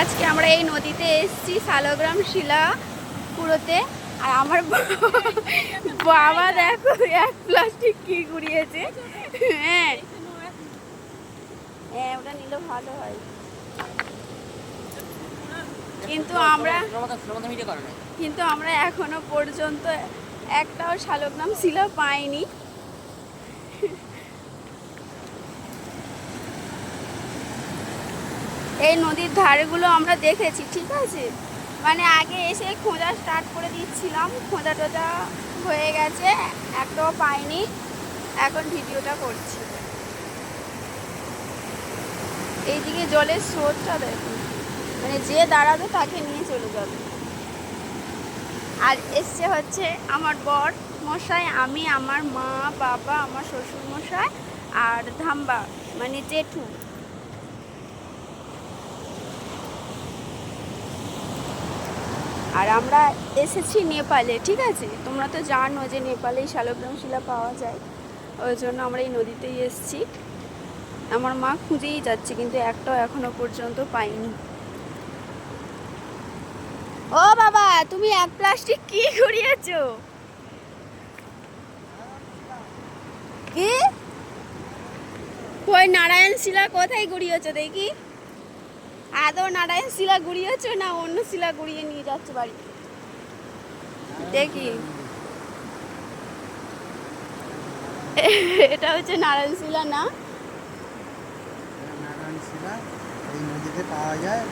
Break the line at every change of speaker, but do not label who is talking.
আজকে আমরা এই নদীতে এসেছি শালগ্রাম শিলা পুরোতে। আর আমার বাবা দেখো এক প্লাস্টিক কি কুড়িয়েছে। হ্যাঁ হ্যাঁ, ওটা নিলে ভালো হয়, কিন্তু আমরা এখনো পর্যন্ত একটাও শালগ্রাম শিলা পাইনি। এই নদীর ধারেগুলো আমরা দেখেছি, ঠিক আছে, মানে আগে এসে খোঁজা স্টার্ট করে দিচ্ছিলাম, খোঁজা টোজা হয়ে গেছে, একটাও পাইনি, এখন ভিডিওটা করছি। এইদিকে জলের স্রোতটা দেখুন, মানে যে দাঁড়াবে তাকে নিয়ে চলে যাবে। আর এসছে হচ্ছে আমার বর মশাই, আমি, আমার মা, বাবা, আমার শ্বশুর মশাই আর ধাম্বা মানে জেঠু। আর আমরা এসেছি নেপালে, ঠিক আছে, তোমরা তো জানো যে নেপালেই শালগ্রাম শিলা পাওয়া যায়, ওই জন্য আমরা এই নদীতেই এসেছি। আমার মা খুঁজেই যাচ্ছে, কিন্তু একটাও এখনো পর্যন্ত পাইনি। ও বাবা, তুমি এক প্লাস্টিক কি ঘুরিয়েছো? কি কই নারায়ণ শিলা কোথায় ঘুরিয়েছো দেখি? আদৌ নারায়ণ শিলা ঘুরিয়েছো না অন্য শিলা ঘুরিয়ে নিয়ে যাচ্ছে বাড়ি? দেখি, এটা হচ্ছে নারায়ণ শিলা না?
নারায়ণ শিলা এই নদীতে পাওয়া যায়।